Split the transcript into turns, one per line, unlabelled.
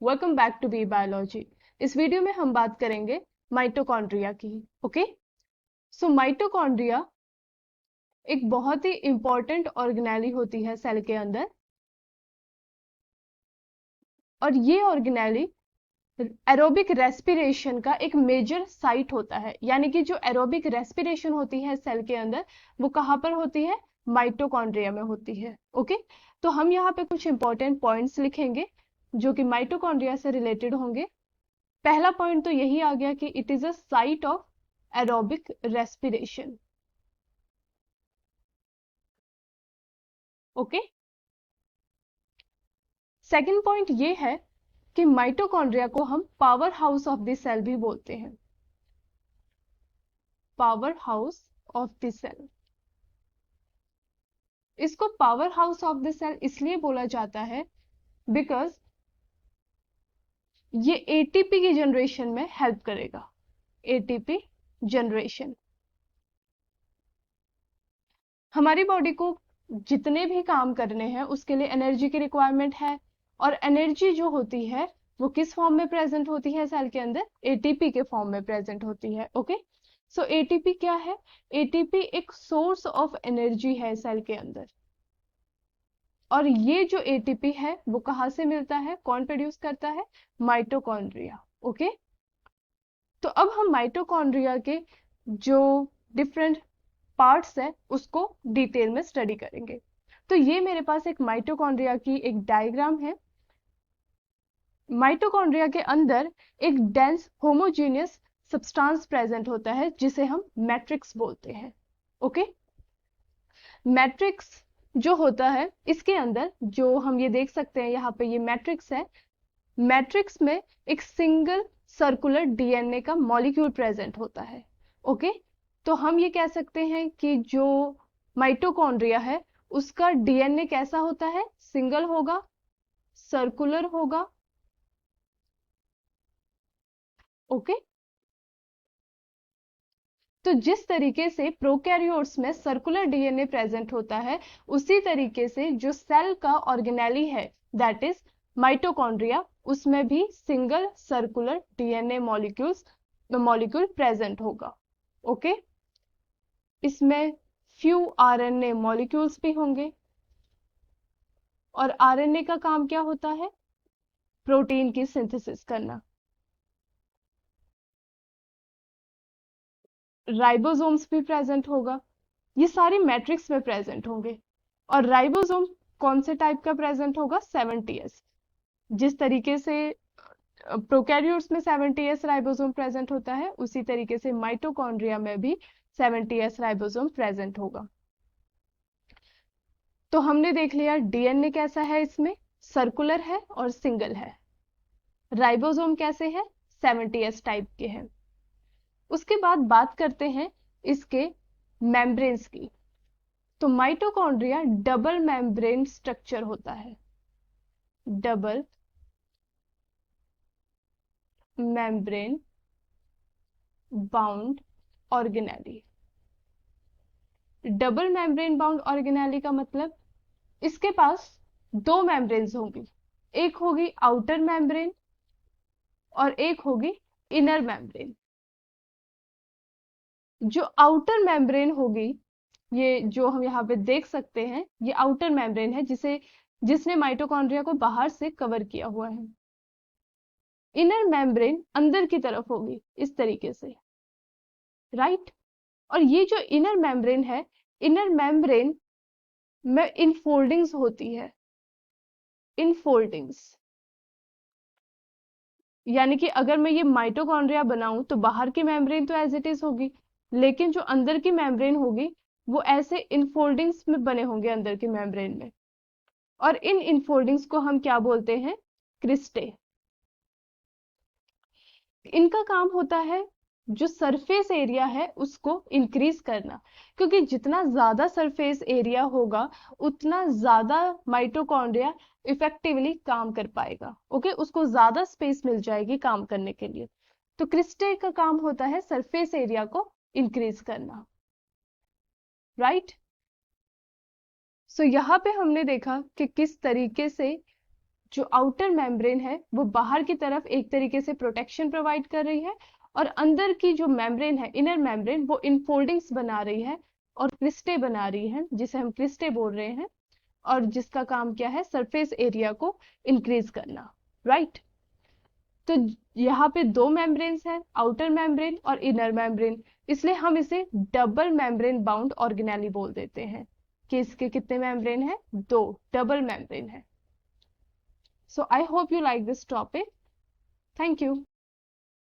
Welcome back to B biology. इस video में हम बात करेंगे माइटोकॉन्ड्रिया की। ओके, सो माइटोकॉन्ड्रिया एक बहुत ही इंपॉर्टेंट ऑर्गेनेली होती है सेल के अंदर, और ये ऑर्गेनेली एरोबिक रेस्पिरेशन का एक मेजर साइट होता है। यानी कि जो एरोबिक रेस्पिरेशन होती है सेल के अंदर, वो कहाँ पर होती है? माइटोकॉन्ड्रिया में होती है। ओके, तो हम यहाँ पे कुछ इंपॉर्टेंट पॉइंट्स लिखेंगे जो कि माइटोकॉन्ड्रिया से रिलेटेड होंगे। पहला पॉइंट तो यही आ गया कि it is a site of aerobic respiration. Okay, second point ये है कि माइटोकॉन्ड्रिया को हम powerhouse of the cell भी बोलते हैं। Powerhouse of the cell, इसको powerhouse of the cell इसलिए बोला जाता है बिकॉज ये एटीपी की जनरेशन में हेल्प करेगा। एटीपी जनरेशन, हमारी बॉडी को जितने भी काम करने हैं उसके लिए एनर्जी की रिक्वायरमेंट है, और एनर्जी जो होती है वो किस फॉर्म में प्रेजेंट होती है सेल के अंदर? एटीपी के फॉर्म में प्रेजेंट होती है। ओके, सो एटीपी क्या है? एटीपी एक सोर्स ऑफ एनर्जी है सेल के अंदर, और ये जो एटीपी है वो कहाँ से मिलता है? कौन प्रोड्यूस करता है? माइटोकॉन्ड्रिया। ओके, तो अब हम माइटोकॉन्ड्रिया के जो डिफरेंट पार्ट्स है उसको डिटेल में स्टडी करेंगे। तो ये मेरे पास एक माइटोकॉन्ड्रिया की एक डायग्राम है। माइटोकॉन्ड्रिया के अंदर एक डेंस होमोजीनियस सब्सटेंस प्रेजेंट होता है जिसे हम मैट्रिक्स बोलते हैं। ओके, मैट्रिक्स जो होता है इसके अंदर जो हम ये देख सकते हैं यहाँ पे, ये मैट्रिक्स है। मैट्रिक्स में एक सिंगल सर्कुलर डीएनए का मॉलिक्यूल प्रेजेंट होता है। ओके, तो हम ये कह सकते हैं कि जो माइटोकॉन्ड्रिया है उसका डीएनए कैसा होता है? सिंगल होगा, सर्कुलर होगा। ओके, तो जिस तरीके से प्रोकैरियोट्स में सर्कुलर डीएनए प्रेजेंट होता है, उसी तरीके से जो सेल का ऑर्गेनेली है दैट इज माइटोकॉन्ड्रिया, उसमें भी single circular DNA molecule present होगा। ओके, इसमें फ्यू आरएनए मॉलिक्यूल्स भी होंगे, और आरएनए का काम क्या होता है? प्रोटीन की सिंथेसिस करना। राइबोसोम्स भी प्रेजेंट होगा, ये सारी मैट्रिक्स में प्रेजेंट होंगे। और राइबोसोम कौन से टाइप का प्रेजेंट होगा? 70S। जिस तरीके से प्रोकैरियोट्स में 70S राइबोसोम प्रेजेंट होता है, उसी तरीके से माइटोकॉन्ड्रिया में भी 70S राइबोसोम प्रेजेंट होगा। तो हमने देख लिया डीएनए कैसा है, इसमें सर्कुलर है और सिंगल है। राइबोसोम कैसे है? 70S टाइप के हैं। उसके बाद बात करते हैं इसके मेम्ब्रेन्स की। तो माइटोकॉन्ड्रिया डबल मेम्ब्रेन स्ट्रक्चर होता है। Double membrane bound organelle. Double membrane bound organelle का मतलब इसके पास दो मेम्ब्रेन्स होंगी, एक होगी आउटर मेम्ब्रेन और एक होगी इनर मेम्ब्रेन। जो आउटर मेम्ब्रेन होगी, ये जो हम यहाँ पे देख सकते हैं, ये आउटर मेम्ब्रेन है जिसने माइटोकॉन्ड्रिया को बाहर से कवर किया हुआ है। इनर मेम्ब्रेन अंदर की तरफ होगी इस तरीके से, राइट। और ये जो इनर मेम्ब्रेन है, इनर मेम्ब्रेन में इनफोल्डिंग्स होती है। इनफोल्डिंग्स यानी कि अगर मैं ये माइटोकॉन्ड्रिया बनाऊं तो बाहर की मेम्ब्रेन तो एज इट इज होगी, लेकिन जो अंदर की मेम्ब्रेन होगी वो ऐसे इनफोल्डिंग्स में बने होंगे अंदर की मेम्ब्रेन में, और इन इनफोल्डिंग्स को हम क्या बोलते हैं? क्रिस्टे। इनका काम होता है जो सरफेस एरिया है उसको इंक्रीज करना, क्योंकि जितना ज्यादा सरफेस एरिया होगा उतना ज्यादा माइटोकॉन्ड्रिया इफेक्टिवली काम कर पाएगा। ओके, उसको ज्यादा स्पेस मिल जाएगी काम करने के लिए। तो क्रिस्टे का काम होता है सरफेस एरिया को इंक्रीज करना, राइट। सो यहाँ पे हमने देखा कि किस तरीके से जो आउटर मेम्ब्रेन है वो बाहर की तरफ एक तरीके से प्रोटेक्शन प्रोवाइड कर रही है, और अंदर की जो मेम्ब्रेन है, इनर मेम्ब्रेन, वो इनफोल्डिंग्स बना रही है और क्रिस्टे बना रही है, जिसे हम क्रिस्टे बोल रहे हैं, और जिसका काम क्या है, सरफेस एरिया को इंक्रीज करना, राइट। तो यहाँ पे दो मेम्ब्रेन्स हैं, आउटर मेम्ब्रेन और इनर मेम्ब्रेन, इसलिए हम इसे डबल मेम्ब्रेन बाउंड ऑर्गेनेली बोल देते हैं कि इसके कितने मेम्ब्रेन हैं, दो, डबल मेम्ब्रेन है। So I hope you like this topic. Thank you.